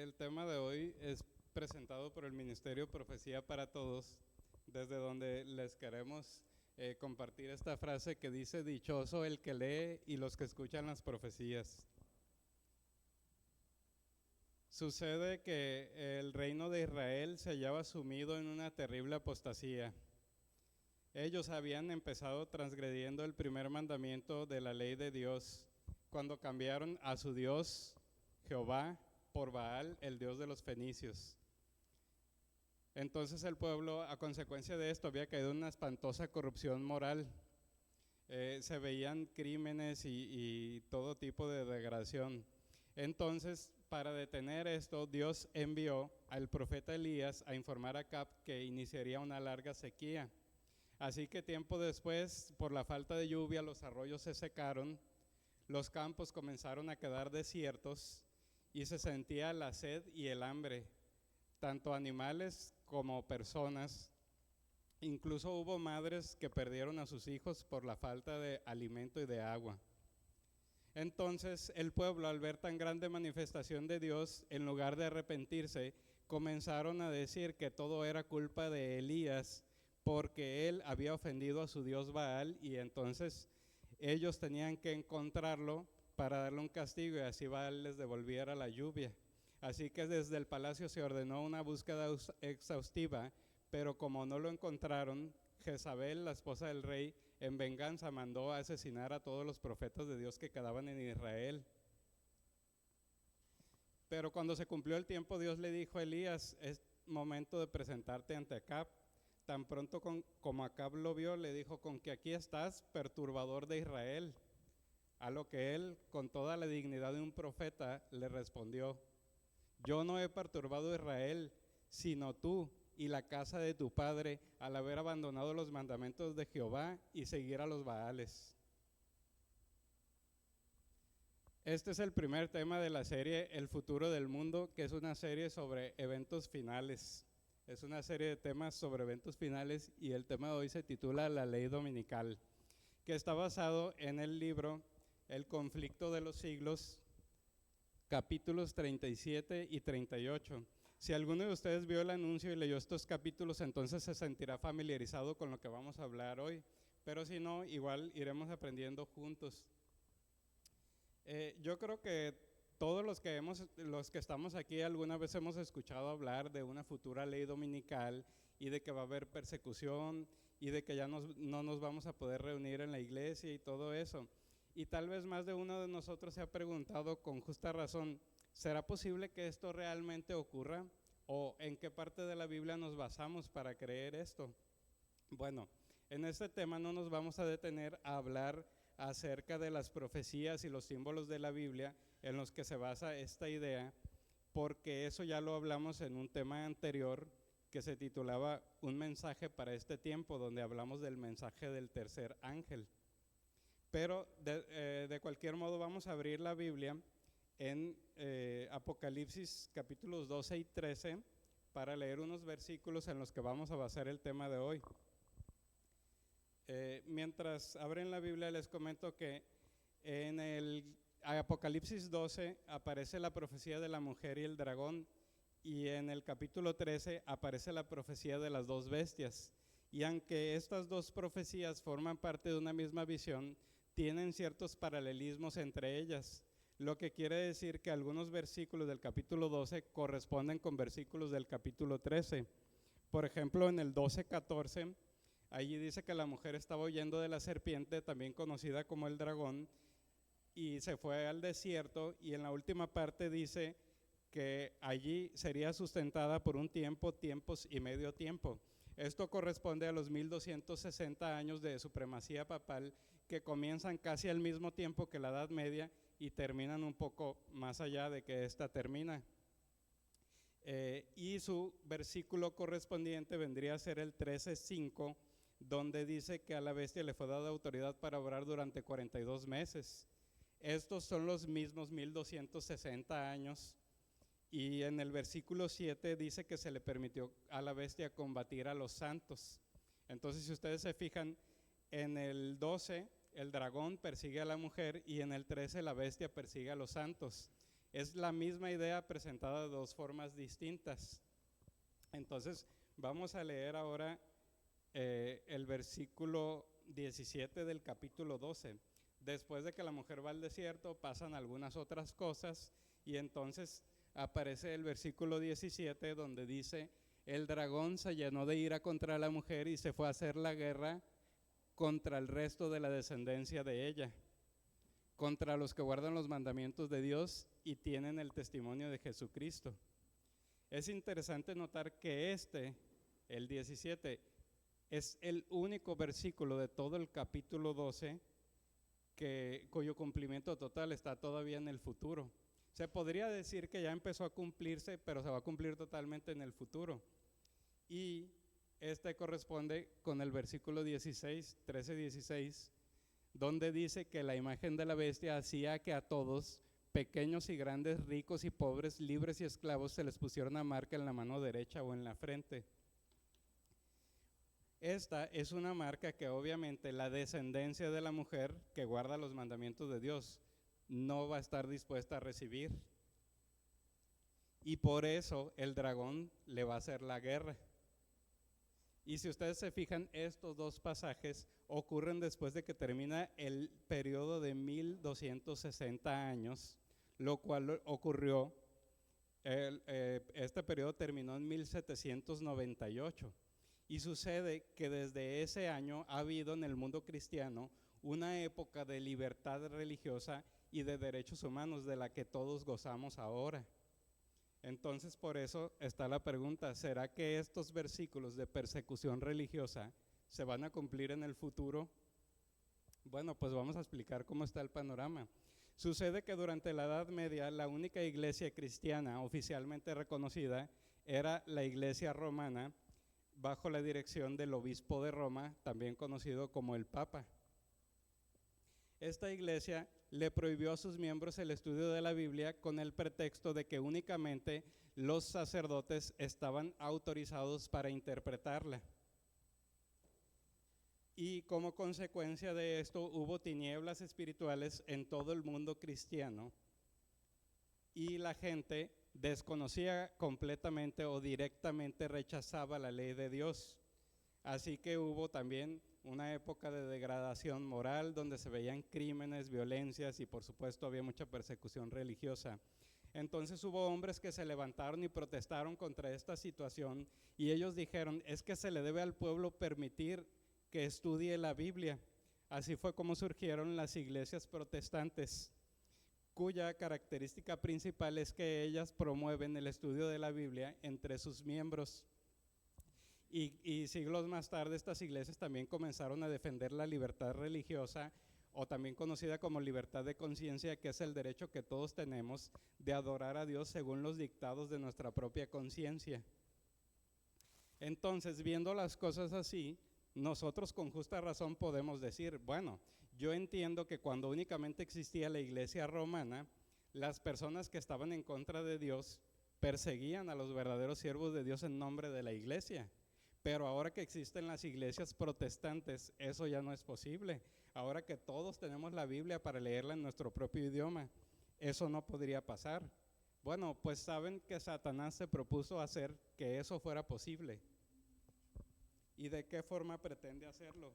El tema de hoy es presentado por el Ministerio Profecía para Todos, desde donde les queremos compartir esta frase que dice: dichoso el que lee y los que escuchan las profecías. Sucede que el reino de Israel se hallaba sumido en una terrible apostasía. Ellos habían empezado transgrediendo el primer mandamiento de la ley de Dios, cuando cambiaron a su Dios, Jehová, por Baal, el Dios de los fenicios. Entonces el pueblo, a consecuencia de esto, había caído en una espantosa corrupción moral. Se veían crímenes y todo tipo de degradación. Entonces, para detener esto, Dios envió al profeta Elías a informar a Acab que iniciaría una larga sequía. Así que tiempo después, por la falta de lluvia, los arroyos se secaron, los campos comenzaron a quedar desiertos y se sentía la sed y el hambre, tanto animales como personas. Incluso hubo madres que perdieron a sus hijos por la falta de alimento y de agua. Entonces el pueblo, al ver tan grande manifestación de Dios, en lugar de arrepentirse, comenzaron a decir que todo era culpa de Elías, porque él había ofendido a su Dios Baal, y entonces ellos tenían que encontrarlo para darle un castigo y así Baal les devolviera la lluvia. Así que desde el palacio se ordenó una búsqueda exhaustiva, pero como no lo encontraron, Jezabel, la esposa del rey, en venganza mandó a asesinar a todos los profetas de Dios que quedaban en Israel. Pero cuando se cumplió el tiempo, Dios le dijo a Elías: es momento de presentarte ante Acab. Tan pronto como Acab lo vio, le dijo: con que aquí estás, perturbador de Israel. A lo que él, con toda la dignidad de un profeta, le respondió: yo no he perturbado a Israel, sino tú y la casa de tu padre, al haber abandonado los mandamientos de Jehová y seguir a los Baales. Este es el primer tema de la serie El futuro del mundo, que es una serie sobre eventos finales. Es una serie de temas sobre eventos finales, y el tema de hoy se titula La Ley Dominical, que está basado en el libro El conflicto de los siglos, capítulos 37 y 38. Si alguno de ustedes vio el anuncio y leyó estos capítulos, entonces se sentirá familiarizado con lo que vamos a hablar hoy, pero si no, igual iremos aprendiendo juntos. Yo creo que todos los que estamos aquí alguna vez hemos escuchado hablar de una futura ley dominical y de que va a haber persecución y de que ya no nos vamos a poder reunir en la iglesia y todo eso. Y tal vez más de uno de nosotros se ha preguntado con justa razón: ¿será posible que esto realmente ocurra? ¿O en qué parte de la Biblia nos basamos para creer esto? Bueno, en este tema no nos vamos a detener a hablar acerca de las profecías y los símbolos de la Biblia en los que se basa esta idea, porque eso ya lo hablamos en un tema anterior que se titulaba Un mensaje para este tiempo, donde hablamos del mensaje del tercer ángel. Pero de cualquier modo vamos a abrir la Biblia en Apocalipsis capítulos 12 y 13 para leer unos versículos en los que vamos a basar el tema de hoy. Mientras abren la Biblia, les comento que en el Apocalipsis 12 aparece la profecía de la mujer y el dragón, y en el capítulo 13 aparece la profecía de las dos bestias. Y aunque estas dos profecías forman parte de una misma visión, tienen ciertos paralelismos entre ellas, lo que quiere decir que algunos versículos del capítulo 12 corresponden con versículos del capítulo 13. Por ejemplo, en el 12:14, allí dice que la mujer estaba huyendo de la serpiente, también conocida como el dragón, y se fue al desierto, y en la última parte dice que allí sería sustentada por un tiempo, tiempos y medio tiempo. Esto corresponde a los 1260 años de supremacía papal, que comienzan casi al mismo tiempo que la Edad Media y terminan un poco más allá de que esta termina. Y su versículo correspondiente vendría a ser el 13:5, donde dice que a la bestia le fue dada autoridad para obrar durante 42 meses. Estos son los mismos 1260 años. Y en el versículo 7 dice que se le permitió a la bestia combatir a los santos. Entonces, si ustedes se fijan, en el 12 el dragón persigue a la mujer y en el 13 la bestia persigue a los santos. Es la misma idea presentada de dos formas distintas. Entonces, vamos a leer ahora el versículo 17 del capítulo 12. Después de que la mujer va al desierto, pasan algunas otras cosas y entonces aparece el versículo 17 donde dice: el dragón se llenó de ira contra la mujer y se fue a hacer la guerra contra el resto de la descendencia de ella, contra los que guardan los mandamientos de Dios y tienen el testimonio de Jesucristo. Es interesante notar que el 17, es el único versículo de todo el capítulo 12 cuyo cumplimiento total está todavía en el futuro. Se podría decir que ya empezó a cumplirse, pero se va a cumplir totalmente en el futuro. Y corresponde con el versículo 16, 13-16, donde dice que la imagen de la bestia hacía que a todos, pequeños y grandes, ricos y pobres, libres y esclavos, se les pusiera una marca en la mano derecha o en la frente. Esta es una marca que obviamente la descendencia de la mujer que guarda los mandamientos de Dios no va a estar dispuesta a recibir. Y por eso el dragón le va a hacer la guerra. Y si ustedes se fijan, estos dos pasajes ocurren después de que termina el periodo de 1260 años, lo cual ocurrió, este periodo terminó en 1798. Y sucede que desde ese año ha habido en el mundo cristiano una época de libertad religiosa y de derechos humanos de la que todos gozamos ahora. Entonces, por eso está la pregunta: ¿será que estos versículos de persecución religiosa se van a cumplir en el futuro? Bueno, pues vamos a explicar cómo está el panorama. Sucede que durante la Edad Media la única iglesia cristiana oficialmente reconocida era la iglesia romana, bajo la dirección del obispo de Roma, también conocido como el Papa. Esta iglesia le prohibió a sus miembros el estudio de la Biblia con el pretexto de que únicamente los sacerdotes estaban autorizados para interpretarla. Y como consecuencia de esto hubo tinieblas espirituales en todo el mundo cristiano y la gente desconocía completamente o directamente rechazaba la ley de Dios. Así que hubo también una época de degradación moral donde se veían crímenes, violencias y por supuesto había mucha persecución religiosa. Entonces hubo hombres que se levantaron y protestaron contra esta situación y ellos dijeron: es que se le debe al pueblo permitir que estudie la Biblia. Así fue como surgieron las iglesias protestantes, cuya característica principal es que ellas promueven el estudio de la Biblia entre sus miembros. Y siglos más tarde estas iglesias también comenzaron a defender la libertad religiosa, o también conocida como libertad de conciencia, que es el derecho que todos tenemos de adorar a Dios según los dictados de nuestra propia conciencia. Entonces, viendo las cosas así, nosotros con justa razón podemos decir: bueno, yo entiendo que cuando únicamente existía la iglesia romana, las personas que estaban en contra de Dios perseguían a los verdaderos siervos de Dios en nombre de la iglesia. Pero ahora que existen las iglesias protestantes, eso ya no es posible. Ahora que todos tenemos la Biblia para leerla en nuestro propio idioma, eso no podría pasar. Bueno, pues saben que Satanás se propuso hacer que eso fuera posible. ¿Y de qué forma pretende hacerlo?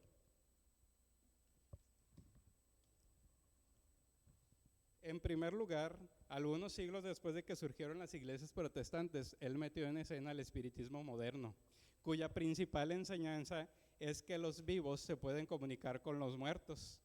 En primer lugar, algunos siglos después de que surgieron las iglesias protestantes, él metió en escena el espiritismo moderno, cuya principal enseñanza es que los vivos se pueden comunicar con los muertos.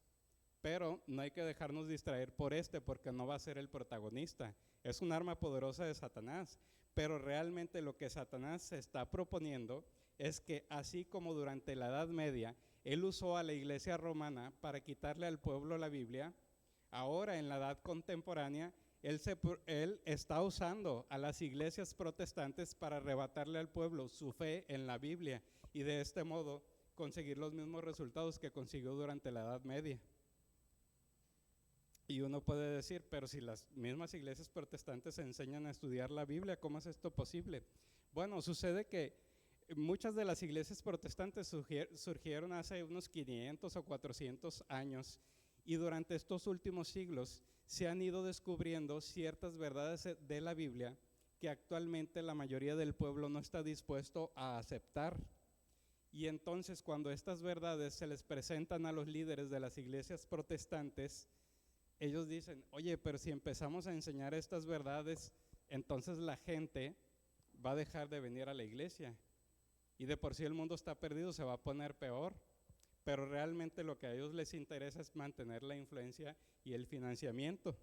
Pero no hay que dejarnos distraer porque no va a ser el protagonista. Es un arma poderosa de Satanás, pero realmente lo que Satanás se está proponiendo es que, así como durante la Edad Media él usó a la iglesia romana para quitarle al pueblo la Biblia, ahora en la edad contemporánea él está usando a las iglesias protestantes para arrebatarle al pueblo su fe en la Biblia y de este modo conseguir los mismos resultados que consiguió durante la Edad Media. Y uno puede decir: pero si las mismas iglesias protestantes enseñan a estudiar la Biblia, ¿cómo es esto posible? Bueno, sucede que muchas de las iglesias protestantes surgieron hace unos 500 o 400 años y durante estos últimos siglos se han ido descubriendo ciertas verdades de la Biblia que actualmente la mayoría del pueblo no está dispuesto a aceptar. Y entonces cuando estas verdades se les presentan a los líderes de las iglesias protestantes, ellos dicen, oye, pero si empezamos a enseñar estas verdades, entonces la gente va a dejar de venir a la iglesia. Y de por sí el mundo está perdido, se va a poner peor. Pero realmente lo que a ellos les interesa es mantener la influencia y el financiamiento.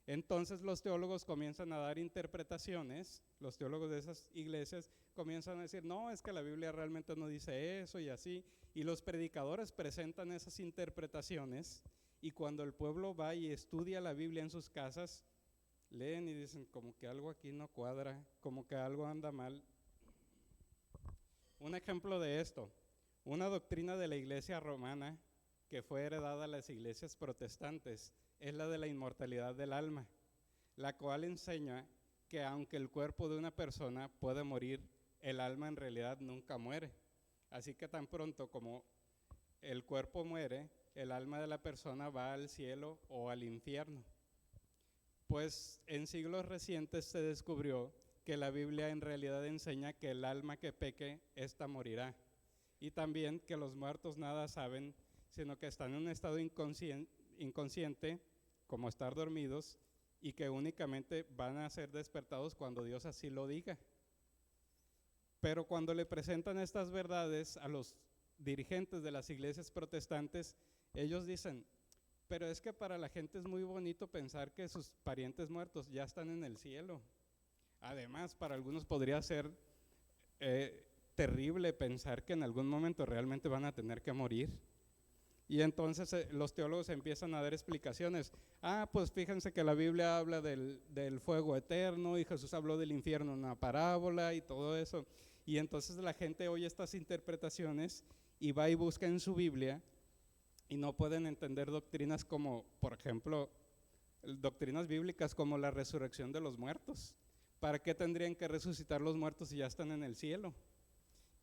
Entonces los teólogos comienzan a dar interpretaciones, los teólogos de esas iglesias comienzan a decir, no, es que la Biblia realmente no dice eso y así. Y los predicadores presentan esas interpretaciones y cuando el pueblo va y estudia la Biblia en sus casas, leen y dicen como que algo aquí no cuadra, como que algo anda mal. Un ejemplo de esto, una doctrina de la iglesia romana que fue heredada a las iglesias protestantes es la de la inmortalidad del alma, la cual enseña que aunque el cuerpo de una persona puede morir, el alma en realidad nunca muere. Así que tan pronto como el cuerpo muere, el alma de la persona va al cielo o al infierno. Pues en siglos recientes se descubrió que la Biblia en realidad enseña que el alma que peque, ésta morirá. Y también que los muertos nada saben, sino que están en un estado inconsciente, como estar dormidos, y que únicamente van a ser despertados cuando Dios así lo diga. Pero cuando le presentan estas verdades a los dirigentes de las iglesias protestantes, ellos dicen, pero es que para la gente es muy bonito pensar que sus parientes muertos ya están en el cielo. Además, para algunos podría ser terrible pensar que en algún momento realmente van a tener que morir. Y entonces los teólogos empiezan a dar explicaciones. Pues fíjense que la Biblia habla del fuego eterno y Jesús habló del infierno en una parábola y todo eso. Y entonces la gente oye estas interpretaciones y va y busca en su Biblia y no pueden entender doctrinas como, por ejemplo, doctrinas bíblicas como la resurrección de los muertos. ¿Para qué tendrían que resucitar los muertos si ya están en el cielo?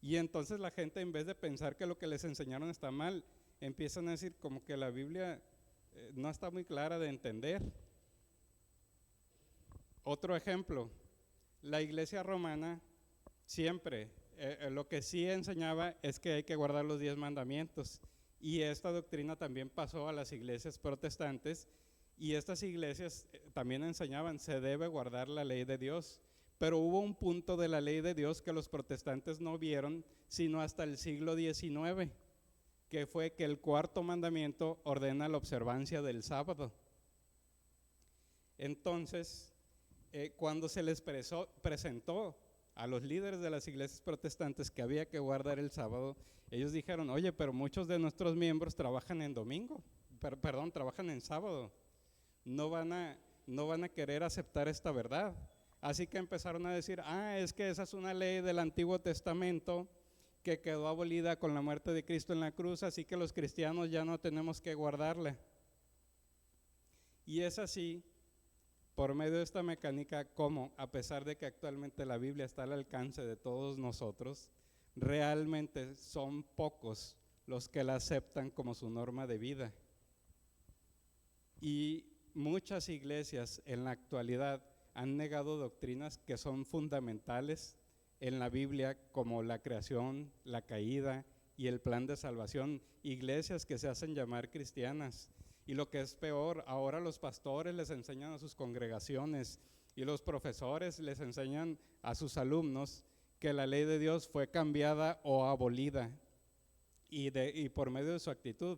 Y entonces la gente, en vez de pensar que lo que les enseñaron está mal, empiezan a decir como que la Biblia no está muy clara de entender. Otro ejemplo, la iglesia romana siempre, lo que sí enseñaba es que hay que guardar los 10 mandamientos. Y esta doctrina también pasó a las iglesias protestantes y estas iglesias también enseñaban, se debe guardar la ley de Dios. Pero hubo un punto de la ley de Dios que los protestantes no vieron sino hasta el siglo XIX, que fue que el cuarto mandamiento ordena la observancia del sábado. Entonces, cuando se les presentó a los líderes de las iglesias protestantes que había que guardar el sábado, ellos dijeron, oye, pero muchos de nuestros miembros trabajan en domingo, trabajan en sábado, no van a querer aceptar esta verdad. Así que empezaron a decir, es que esa es una ley del Antiguo Testamento que quedó abolida con la muerte de Cristo en la cruz, así que los cristianos ya no tenemos que guardarla. Y es así, por medio de esta mecánica, como a pesar de que actualmente la Biblia está al alcance de todos nosotros, realmente son pocos los que la aceptan como su norma de vida. Y muchas iglesias en la actualidad han negado doctrinas que son fundamentales en la Biblia, como la creación, la caída y el plan de salvación. Iglesias que se hacen llamar cristianas. Y lo que es peor, ahora los pastores les enseñan a sus congregaciones y los profesores les enseñan a sus alumnos que la ley de Dios fue cambiada o abolida. Y por medio de su actitud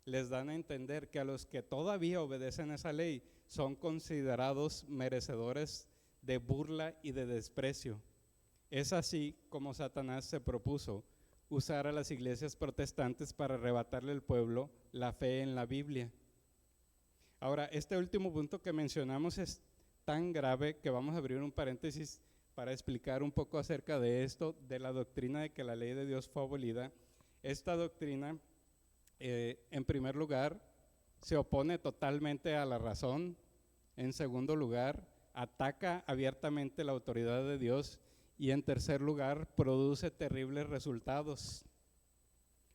les dan a entender que a los que todavía obedecen esa ley son considerados merecedores de burla y de desprecio. Es así como Satanás se propuso usar a las iglesias protestantes para arrebatarle al pueblo la fe en la Biblia. Ahora, este último punto que mencionamos es tan grave que vamos a abrir un paréntesis para explicar un poco acerca de esto, de la doctrina de que la ley de Dios fue abolida. Esta doctrina, en primer lugar, se opone totalmente a la razón. En segundo lugar, ataca abiertamente la autoridad de Dios. Y en tercer lugar, produce terribles resultados.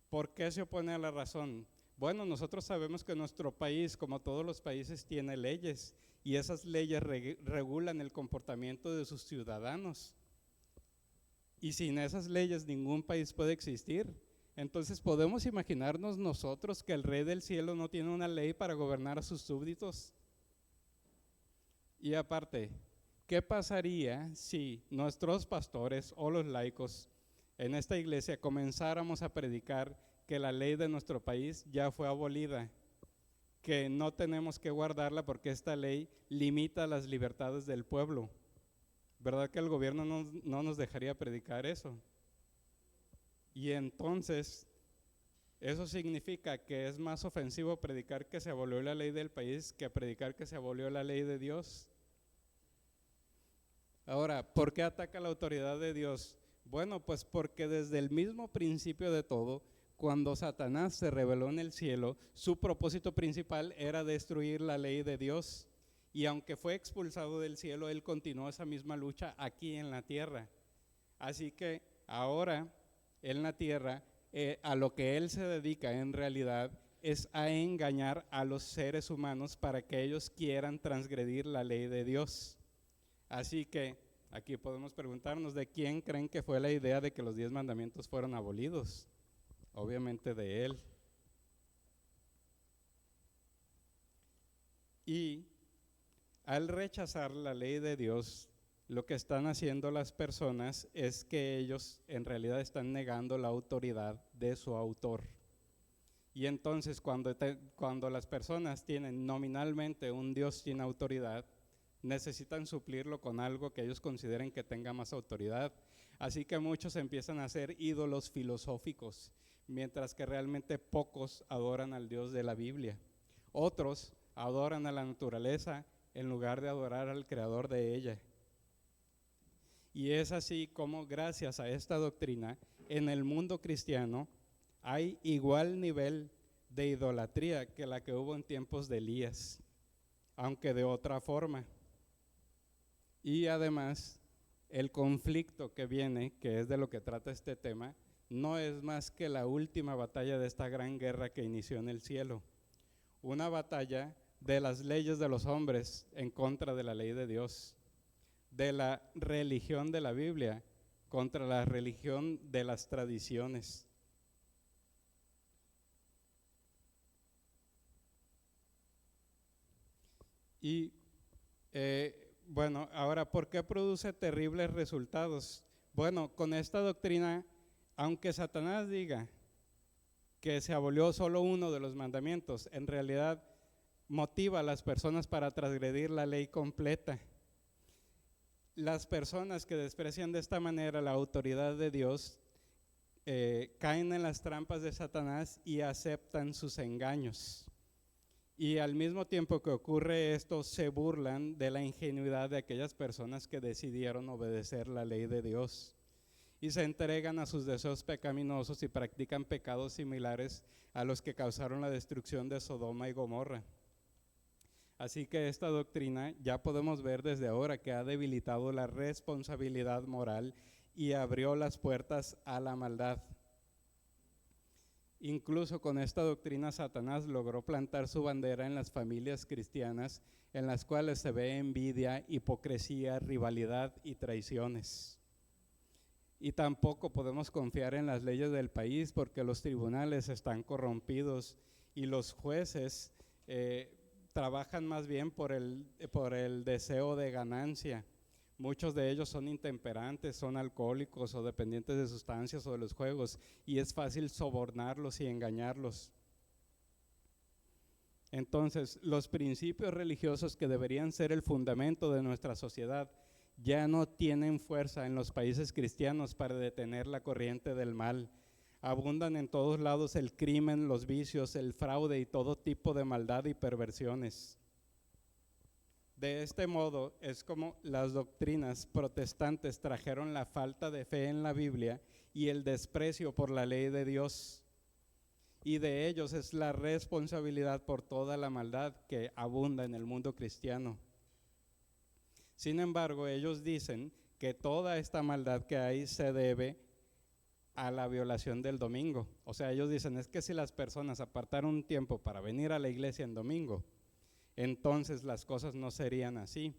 ¿Por qué se opone a la razón? Bueno, nosotros sabemos que nuestro país, como todos los países, tiene leyes y esas leyes regulan el comportamiento de sus ciudadanos. Y sin esas leyes ningún país puede existir. Entonces podemos imaginarnos nosotros que el Rey del Cielo no tiene una ley para gobernar a sus súbditos. Y aparte, ¿qué pasaría si nuestros pastores o los laicos en esta iglesia comenzáramos a predicar que la ley de nuestro país ya fue abolida, que no tenemos que guardarla porque esta ley limita las libertades del pueblo? ¿Verdad que el gobierno no nos dejaría predicar eso? Y entonces, eso significa que es más ofensivo predicar que se abolió la ley del país que predicar que se abolió la ley de Dios. Ahora, ¿por qué ataca la autoridad de Dios? Bueno, pues porque desde el mismo principio de todo, cuando Satanás se rebeló en el cielo, su propósito principal era destruir la ley de Dios. Y aunque fue expulsado del cielo, él continuó esa misma lucha aquí en la tierra. Así que ahora, en la tierra, a lo que él se dedica en realidad es a engañar a los seres humanos para que ellos quieran transgredir la ley de Dios. Así que aquí podemos preguntarnos, ¿de quién creen que fue la idea de que los 10 mandamientos fueron abolidos? Obviamente de él. Y al rechazar la ley de Dios, lo que están haciendo las personas es que ellos en realidad están negando la autoridad de su autor. Y entonces cuando las personas tienen nominalmente un Dios sin autoridad, necesitan suplirlo con algo que ellos consideren que tenga más autoridad. Así que muchos empiezan a hacer ídolos filosóficos, mientras que realmente pocos adoran al Dios de la Biblia. Otros adoran a la naturaleza en lugar de adorar al creador de ella. Y es así como gracias a esta doctrina, en el mundo cristiano hay igual nivel de idolatría que la que hubo en tiempos de Elías, aunque de otra forma. Y además, el conflicto que viene, que es de lo que trata este tema, no es más que la última batalla de esta gran guerra que inició en el cielo. Una batalla de las leyes de los hombres en contra de la ley de Dios, de la religión de la Biblia contra la religión de las tradiciones. Y bueno, ahora, ¿por qué produce terribles resultados? Bueno, con esta doctrina, aunque Satanás diga que se abolió solo uno de los mandamientos, en realidad motiva a las personas para transgredir la ley completa. Las personas que desprecian de esta manera la autoridad de Dios caen en las trampas de Satanás y aceptan sus engaños. Y al mismo tiempo que ocurre esto, se burlan de la ingenuidad de aquellas personas que decidieron obedecer la ley de Dios y se entregan a sus deseos pecaminosos y practican pecados similares a los que causaron la destrucción de Sodoma y Gomorra. Así que esta doctrina ya podemos ver desde ahora que ha debilitado la responsabilidad moral y abrió las puertas a la maldad. Incluso con esta doctrina Satanás logró plantar su bandera en las familias cristianas, en las cuales se ve envidia, hipocresía, rivalidad y traiciones. Y tampoco podemos confiar en las leyes del país porque los tribunales están corrompidos y los jueces trabajan más bien por el deseo de ganancia. Muchos de ellos son intemperantes, son alcohólicos o dependientes de sustancias o de los juegos, y es fácil sobornarlos y engañarlos. Entonces, los principios religiosos que deberían ser el fundamento de nuestra sociedad ya no tienen fuerza en los países cristianos para detener la corriente del mal. Abundan en todos lados el crimen, los vicios, el fraude y todo tipo de maldad y perversiones. De este modo es como las doctrinas protestantes trajeron la falta de fe en la Biblia y el desprecio por la ley de Dios. Y de ellos es la responsabilidad por toda la maldad que abunda en el mundo cristiano. Sin embargo, ellos dicen que toda esta maldad que hay se debe a la violación del domingo. O sea, ellos dicen, es que si las personas apartaron un tiempo para venir a la iglesia en domingo, entonces las cosas no serían así.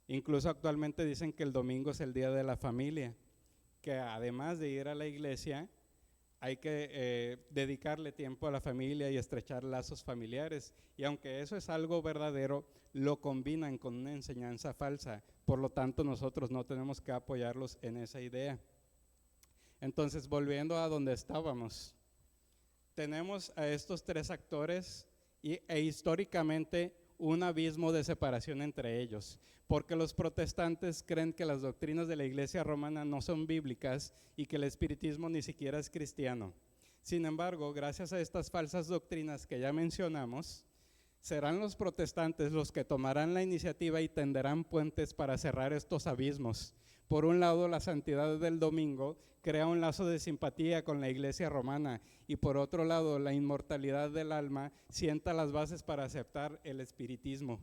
Incluso actualmente dicen que el domingo es el día de la familia, que además de ir a la iglesia, hay que dedicarle tiempo a la familia y estrechar lazos familiares. Y aunque eso es algo verdadero, lo combinan con una enseñanza falsa. Por lo tanto, nosotros no tenemos que apoyarlos en esa idea. Entonces, volviendo a donde estábamos, tenemos a estos tres actores e históricamente un abismo de separación entre ellos, porque los protestantes creen que las doctrinas de la Iglesia romana no son bíblicas y que el espiritismo ni siquiera es cristiano. Sin embargo, gracias a estas falsas doctrinas que ya mencionamos, serán los protestantes los que tomarán la iniciativa y tenderán puentes para cerrar estos abismos. Por un lado, la santidad del domingo crea un lazo de simpatía con la Iglesia romana y por otro lado, la inmortalidad del alma sienta las bases para aceptar el espiritismo.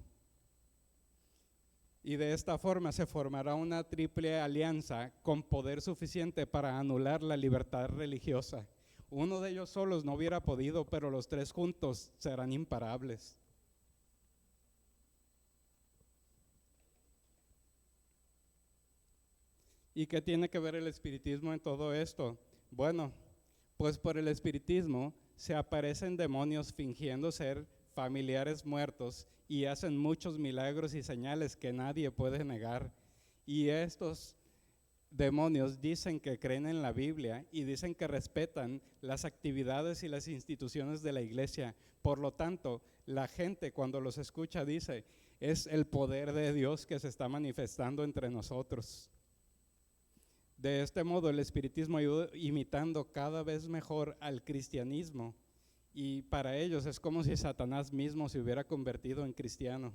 Y de esta forma se formará una triple alianza con poder suficiente para anular la libertad religiosa. Uno de ellos solos no hubiera podido, pero los tres juntos serán imparables. ¿Y qué tiene que ver el espiritismo en todo esto? Bueno, pues por el espiritismo se aparecen demonios fingiendo ser familiares muertos y hacen muchos milagros y señales que nadie puede negar. Y estos demonios dicen que creen en la Biblia y dicen que respetan las actividades y las instituciones de la iglesia. Por lo tanto, la gente cuando los escucha dice, es el poder de Dios que se está manifestando entre nosotros. De este modo, el espiritismo ha ido imitando cada vez mejor al cristianismo y para ellos es como si Satanás mismo se hubiera convertido en cristiano.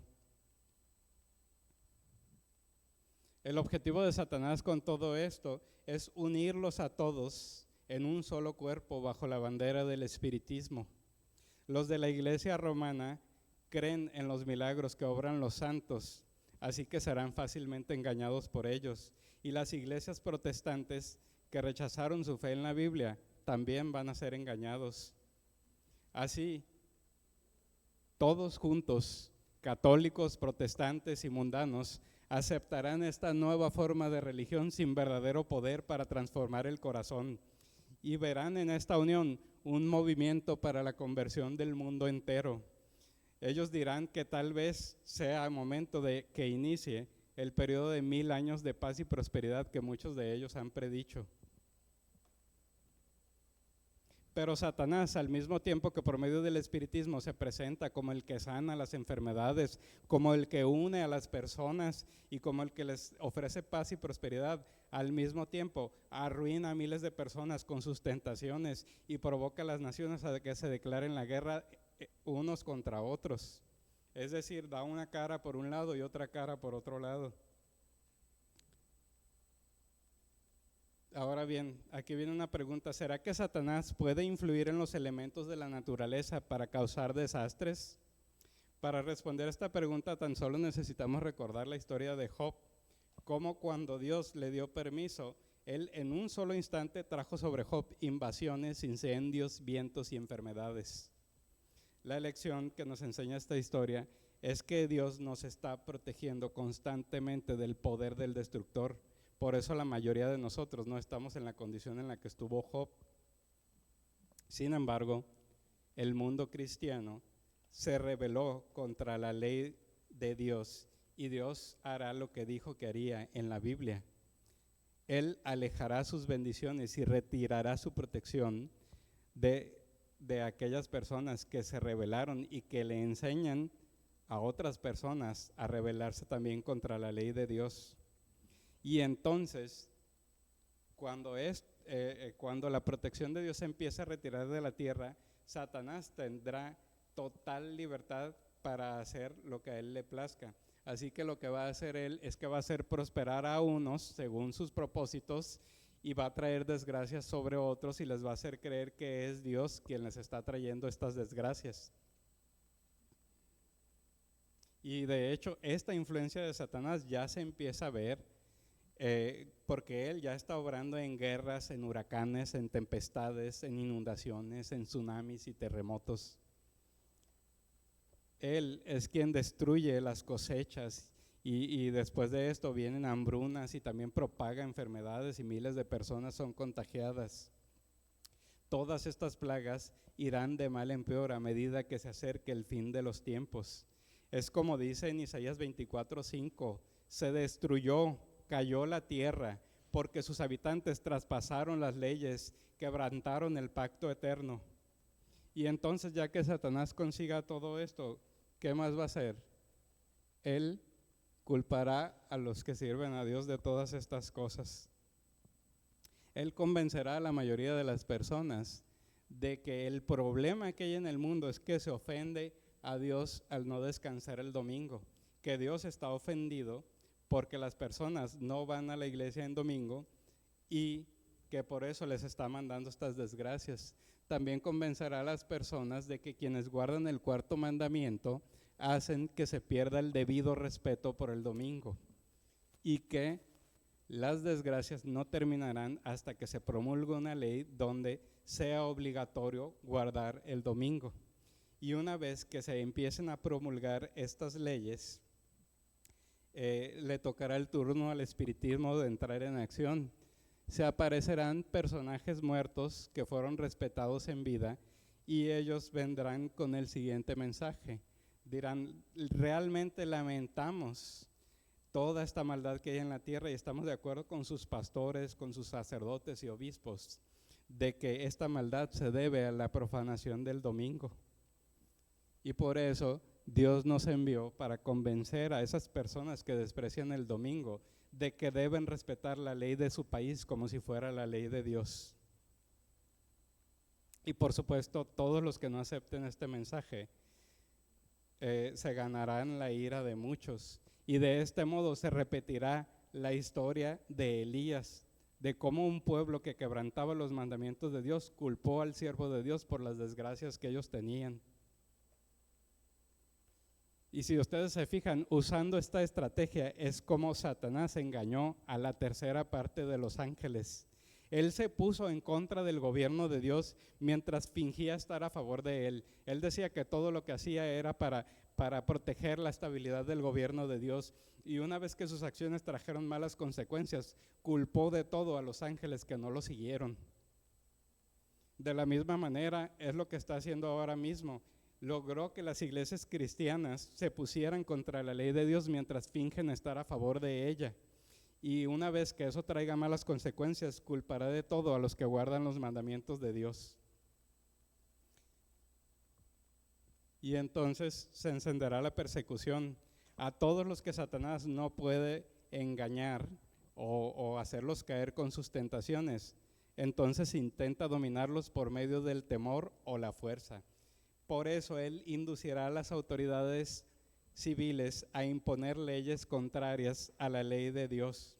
El objetivo de Satanás con todo esto es unirlos a todos en un solo cuerpo bajo la bandera del espiritismo. Los de la iglesia romana creen en los milagros que obran los santos, así que serán fácilmente engañados por ellos. Y las iglesias protestantes que rechazaron su fe en la Biblia también van a ser engañados. Así, todos juntos, católicos, protestantes y mundanos, aceptarán esta nueva forma de religión sin verdadero poder para transformar el corazón y verán en esta unión un movimiento para la conversión del mundo entero. Ellos dirán que tal vez sea el momento de que inicie el periodo de 1000 años de paz y prosperidad que muchos de ellos han predicho. Pero Satanás, al mismo tiempo que por medio del espiritismo se presenta como el que sana las enfermedades, como el que une a las personas y como el que les ofrece paz y prosperidad, al mismo tiempo arruina a miles de personas con sus tentaciones y provoca a las naciones a que se declaren la guerra unos contra otros. Es decir, da una cara por un lado y otra cara por otro lado. Ahora bien, aquí viene una pregunta. ¿Será que Satanás puede influir en los elementos de la naturaleza para causar desastres? Para responder a esta pregunta tan solo necesitamos recordar la historia de Job, cómo cuando Dios le dio permiso, él en un solo instante trajo sobre Job invasiones, incendios, vientos y enfermedades. La lección que nos enseña esta historia es que Dios nos está protegiendo constantemente del poder del destructor. Por eso la mayoría de nosotros no estamos en la condición en la que estuvo Job. Sin embargo, el mundo cristiano se rebeló contra la ley de Dios y Dios hará lo que dijo que haría en la Biblia. Él alejará sus bendiciones y retirará su protección de aquellas personas que se rebelaron y que le enseñan a otras personas a rebelarse también contra la ley de Dios. Y entonces, cuando la protección de Dios se empieza a retirar de la tierra, Satanás tendrá total libertad para hacer lo que a él le plazca. Así que lo que va a hacer él es que va a hacer prosperar a unos según sus propósitos y va a traer desgracias sobre otros y les va a hacer creer que es Dios quien les está trayendo estas desgracias. Y de hecho, esta influencia de Satanás ya se empieza a ver porque Él ya está obrando en guerras, en huracanes, en tempestades, en inundaciones, en tsunamis y terremotos. Él es quien destruye las cosechas y después de esto vienen hambrunas y también propaga enfermedades y miles de personas son contagiadas. Todas estas plagas irán de mal en peor a medida que se acerque el fin de los tiempos. Es como dice en Isaías 24:5, se destruyó, cayó la tierra, porque sus habitantes traspasaron las leyes, quebrantaron el pacto eterno. Y entonces, ya que Satanás consiga todo esto, ¿qué más va a hacer? Él culpará a los que sirven a Dios de todas estas cosas. Él convencerá a la mayoría de las personas de que el problema que hay en el mundo es que se ofende a Dios al no descansar el domingo, que Dios está ofendido porque las personas no van a la iglesia en domingo y que por eso les está mandando estas desgracias. También convencerá a las personas de que quienes guardan el cuarto mandamiento hacen que se pierda el debido respeto por el domingo y que las desgracias no terminarán hasta que se promulgue una ley donde sea obligatorio guardar el domingo. Y una vez que se empiecen a promulgar estas leyes, le tocará el turno al espiritismo de entrar en acción. Se aparecerán personajes muertos que fueron respetados en vida y ellos vendrán con el siguiente mensaje. Dirán, realmente lamentamos toda esta maldad que hay en la tierra y estamos de acuerdo con sus pastores, con sus sacerdotes y obispos, de que esta maldad se debe a la profanación del domingo. Y por eso Dios nos envió para convencer a esas personas que desprecian el domingo de que deben respetar la ley de su país como si fuera la ley de Dios. Y por supuesto, todos los que no acepten este mensaje se ganarán la ira de muchos. Y de este modo se repetirá la historia de Elías, de cómo un pueblo que quebrantaba los mandamientos de Dios culpó al siervo de Dios por las desgracias que ellos tenían. Y si ustedes se fijan, usando esta estrategia es como Satanás engañó a la tercera parte de los ángeles. Él se puso en contra del gobierno de Dios mientras fingía estar a favor de él. Él decía que todo lo que hacía era para proteger la estabilidad del gobierno de Dios. Y una vez que sus acciones trajeron malas consecuencias, culpó de todo a los ángeles que no lo siguieron. De la misma manera es lo que está haciendo ahora mismo. Logró que las iglesias cristianas se pusieran contra la ley de Dios mientras fingen estar a favor de ella. Y una vez que eso traiga malas consecuencias, culpará de todo a los que guardan los mandamientos de Dios. Y entonces se encenderá la persecución a todos los que Satanás no puede engañar o hacerlos caer con sus tentaciones. Entonces intenta dominarlos por medio del temor o la fuerza. Por eso él inducirá a las autoridades civiles a imponer leyes contrarias a la ley de Dios.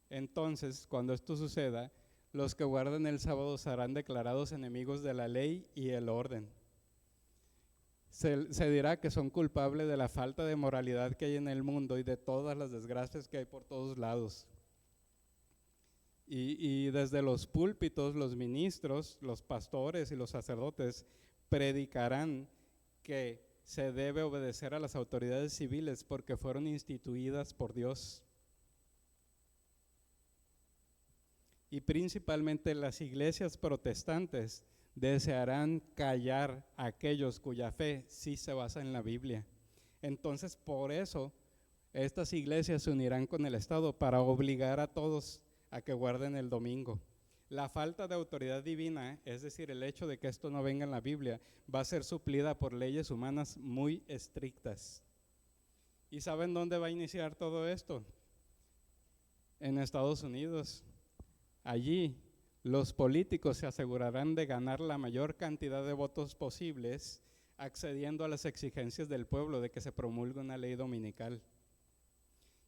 Entonces, cuando esto suceda, los que guardan el sábado serán declarados enemigos de la ley y el orden. Se dirá que son culpables de la falta de moralidad que hay en el mundo y de todas las desgracias que hay por todos lados. Y desde los púlpitos, los ministros, los pastores y los sacerdotes predicarán que se debe obedecer a las autoridades civiles porque fueron instituidas por Dios. Y principalmente las iglesias protestantes desearán callar a aquellos cuya fe sí se basa en la Biblia. Entonces, por eso, estas iglesias se unirán con el Estado para obligar a todos a que guarden el domingo. La falta de autoridad divina, es decir, el hecho de que esto no venga en la Biblia, va a ser suplida por leyes humanas muy estrictas. ¿Y saben dónde va a iniciar todo esto? En Estados Unidos. Allí los políticos se asegurarán de ganar la mayor cantidad de votos posibles, accediendo a las exigencias del pueblo de que se promulgue una ley dominical.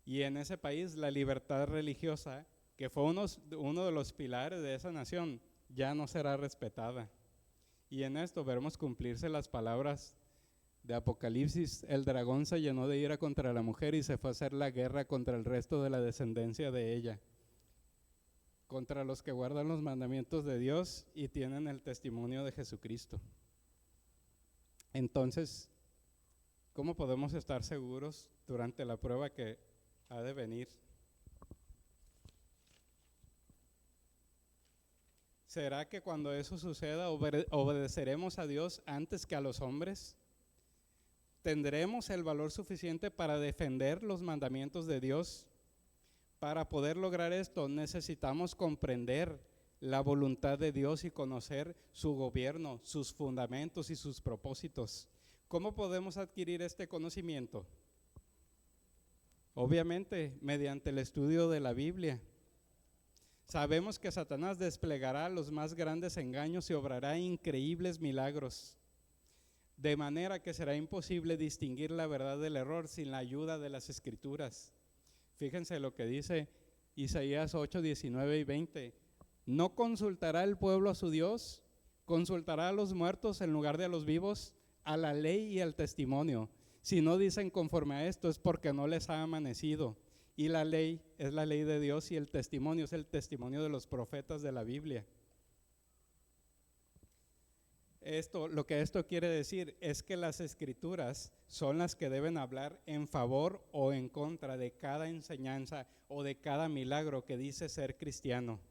Y en ese país la libertad religiosa, que fue uno de los pilares de esa nación, ya no será respetada. Y en esto veremos cumplirse las palabras de Apocalipsis: el dragón se llenó de ira contra la mujer y se fue a hacer la guerra contra el resto de la descendencia de ella. contra los que guardan los mandamientos de Dios y tienen el testimonio de Jesucristo. Entonces, ¿cómo podemos estar seguros durante la prueba que ha de venir? ¿Será que cuando eso suceda obedeceremos a Dios antes que a los hombres? ¿Tendremos el valor suficiente para defender los mandamientos de Dios? Para poder lograr esto necesitamos comprender la voluntad de Dios y conocer su gobierno, sus fundamentos y sus propósitos. ¿Cómo podemos adquirir este conocimiento? Obviamente, mediante el estudio de la Biblia. Sabemos que Satanás desplegará los más grandes engaños y obrará increíbles milagros, de manera que será imposible distinguir la verdad del error sin la ayuda de las Escrituras. Fíjense lo que dice Isaías 8, 19 y 20. ¿No consultará el pueblo a su Dios? ¿Consultará a los muertos en lugar de a los vivos? A la ley y al testimonio. Si no dicen conforme a esto es porque no les ha amanecido. Y la ley es la ley de Dios y el testimonio es el testimonio de los profetas de la Biblia. Lo que esto quiere decir es que las Escrituras son las que deben hablar en favor o en contra de cada enseñanza o de cada milagro que dice ser cristiano.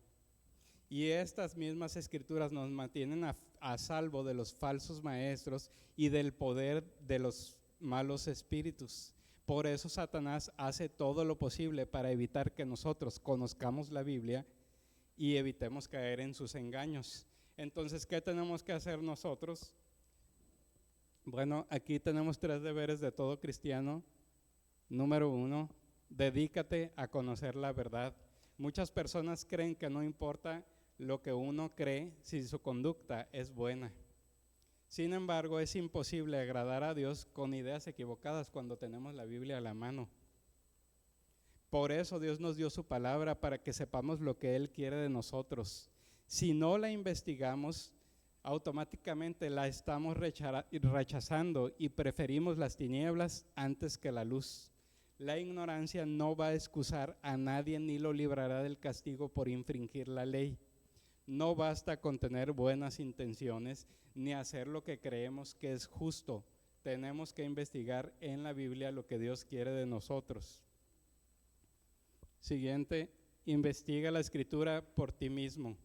Y estas mismas Escrituras nos mantienen a salvo de los falsos maestros y del poder de los malos espíritus. Por eso Satanás hace todo lo posible para evitar que nosotros conozcamos la Biblia y evitemos caer en sus engaños. Entonces, ¿qué tenemos que hacer nosotros? Bueno, aquí tenemos 3 deberes de todo cristiano. Número 1, dedícate a conocer la verdad. Muchas personas creen que no importa lo que uno cree si su conducta es buena. Sin embargo, es imposible agradar a Dios con ideas equivocadas cuando tenemos la Biblia a la mano. Por eso Dios nos dio su palabra para que sepamos lo que Él quiere de nosotros. Si no la investigamos, automáticamente la estamos rechazando y preferimos las tinieblas antes que la luz. La ignorancia no va a excusar a nadie ni lo librará del castigo por infringir la ley. No basta con tener buenas intenciones ni hacer lo que creemos que es justo. Tenemos que investigar en la Biblia lo que Dios quiere de nosotros. Siguiente, investiga la Escritura por ti mismo.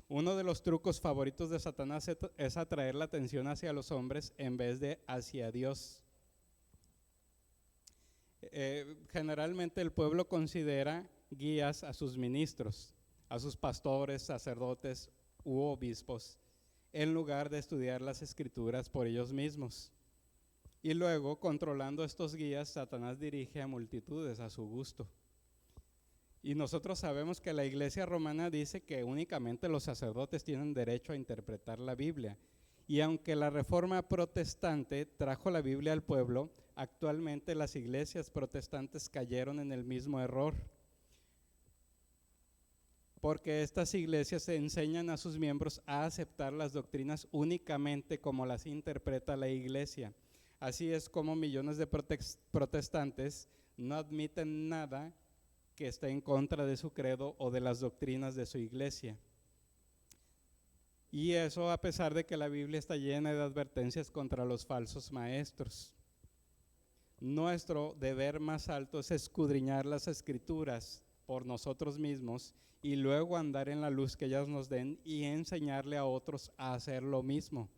Uno de los trucos favoritos de Satanás es atraer la atención hacia los hombres en vez de hacia Dios. Generalmente el pueblo considera guías a sus ministros, a sus pastores, sacerdotes u obispos, en lugar de estudiar las Escrituras por ellos mismos. Y luego, controlando estos guías, Satanás dirige a multitudes a su gusto. Y nosotros sabemos que la Iglesia romana dice que únicamente los sacerdotes tienen derecho a interpretar la Biblia. Y aunque la Reforma protestante trajo la Biblia al pueblo, actualmente las iglesias protestantes cayeron en el mismo error. Porque estas iglesias enseñan a sus miembros a aceptar las doctrinas únicamente como las interpreta la Iglesia. Así es como millones de protestantes no admiten nada que esté en contra de su credo o de las doctrinas de su iglesia. Y eso a pesar de que la Biblia está llena de advertencias contra los falsos maestros. Nuestro deber más alto es escudriñar las Escrituras por nosotros mismos y luego andar en la luz que ellas nos den y enseñarle a otros a hacer lo mismo.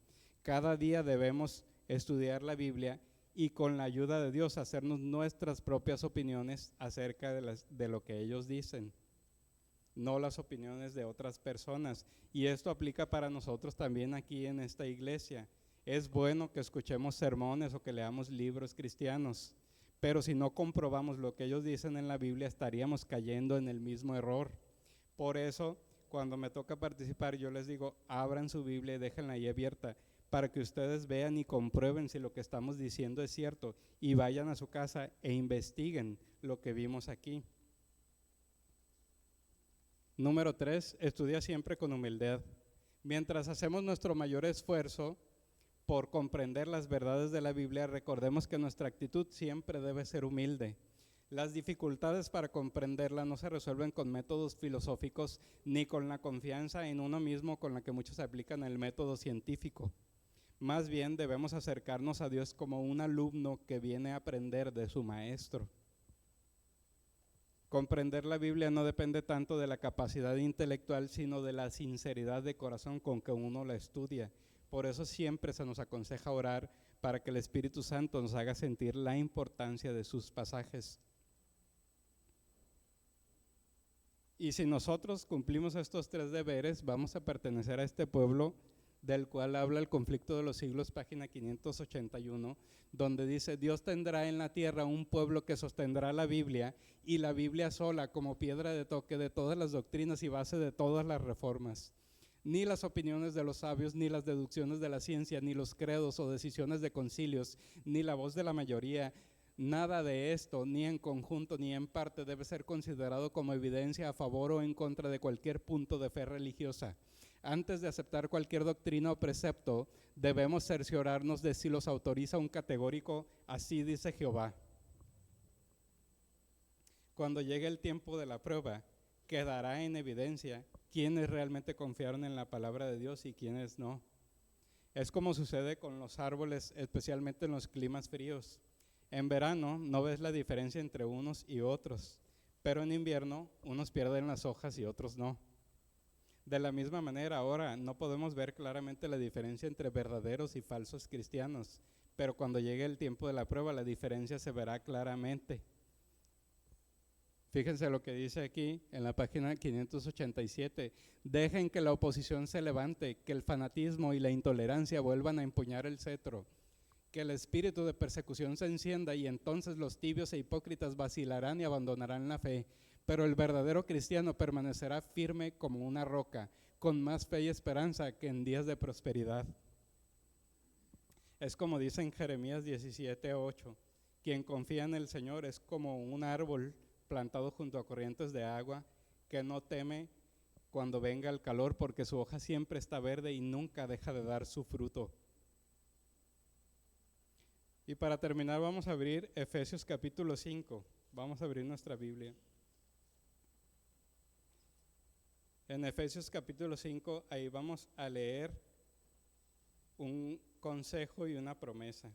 Cada día debemos estudiar la Biblia y con la ayuda de Dios hacernos nuestras propias opiniones acerca de lo que ellos dicen, no las opiniones de otras personas. Y esto aplica para nosotros también aquí en esta iglesia. Es bueno que escuchemos sermones o que leamos libros cristianos, pero si no comprobamos lo que ellos dicen en la Biblia, estaríamos cayendo en el mismo error. Por eso, cuando me toca participar, yo les digo, abran su Biblia y déjenla ahí abierta, para que ustedes vean y comprueben si lo que estamos diciendo es cierto, y vayan a su casa e investiguen lo que vimos aquí. Número 3, estudia siempre con humildad. Mientras hacemos nuestro mayor esfuerzo por comprender las verdades de la Biblia, recordemos que nuestra actitud siempre debe ser humilde. Las dificultades para comprenderla no se resuelven con métodos filosóficos ni con la confianza en uno mismo con la que muchos aplican el método científico. Más bien debemos acercarnos a Dios como un alumno que viene a aprender de su maestro. Comprender la Biblia no depende tanto de la capacidad intelectual, sino de la sinceridad de corazón con que uno la estudia. Por eso siempre se nos aconseja orar para que el Espíritu Santo nos haga sentir la importancia de sus pasajes. Y si nosotros cumplimos estos 3 deberes, vamos a pertenecer a este pueblo del cual habla el conflicto de los siglos, página 581, donde dice: Dios tendrá en la tierra un pueblo que sostendrá la Biblia, y la Biblia sola como piedra de toque de todas las doctrinas y base de todas las reformas. Ni las opiniones de los sabios, ni las deducciones de la ciencia, ni los credos o decisiones de concilios, ni la voz de la mayoría, nada de esto, ni en conjunto ni en parte, debe ser considerado como evidencia a favor o en contra de cualquier punto de fe religiosa. Antes de aceptar cualquier doctrina o precepto, debemos cerciorarnos de si los autoriza un categórico "así dice Jehová". Cuando llegue el tiempo de la prueba, quedará en evidencia quiénes realmente confiaron en la palabra de Dios y quiénes no. Es como sucede con los árboles, especialmente en los climas fríos. En verano no ves la diferencia entre unos y otros, pero en invierno unos pierden las hojas y otros no. De la misma manera, ahora no podemos ver claramente la diferencia entre verdaderos y falsos cristianos, pero cuando llegue el tiempo de la prueba, la diferencia se verá claramente. Fíjense lo que dice aquí en la página 587. Dejen que la oposición se levante, que el fanatismo y la intolerancia vuelvan a empuñar el cetro, que el espíritu de persecución se encienda, y entonces los tibios e hipócritas vacilarán y abandonarán la fe. Pero el verdadero cristiano permanecerá firme como una roca, con más fe y esperanza que en días de prosperidad. Es como dice en Jeremías 17:8, quien confía en el Señor es como un árbol plantado junto a corrientes de agua, que no teme cuando venga el calor, porque su hoja siempre está verde y nunca deja de dar su fruto. Y para terminar vamos a abrir Efesios capítulo 5, vamos a abrir nuestra Biblia. En Efesios capítulo 5, ahí vamos a leer un consejo y una promesa.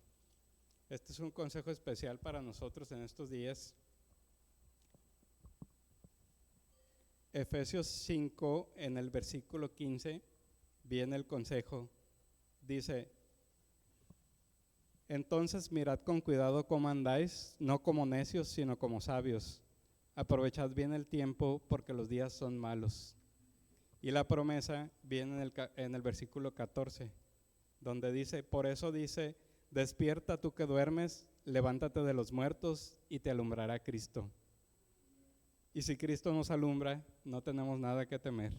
Este es un consejo especial para nosotros en estos días. Efesios 5, en el versículo 15, viene el consejo. Dice: entonces mirad con cuidado cómo andáis, no como necios, sino como sabios. Aprovechad bien el tiempo, porque los días son malos. Y la promesa viene en el versículo 14, donde dice: por eso dice, despierta tú que duermes, levántate de los muertos y te alumbrará Cristo. Y si Cristo nos alumbra, no tenemos nada que temer.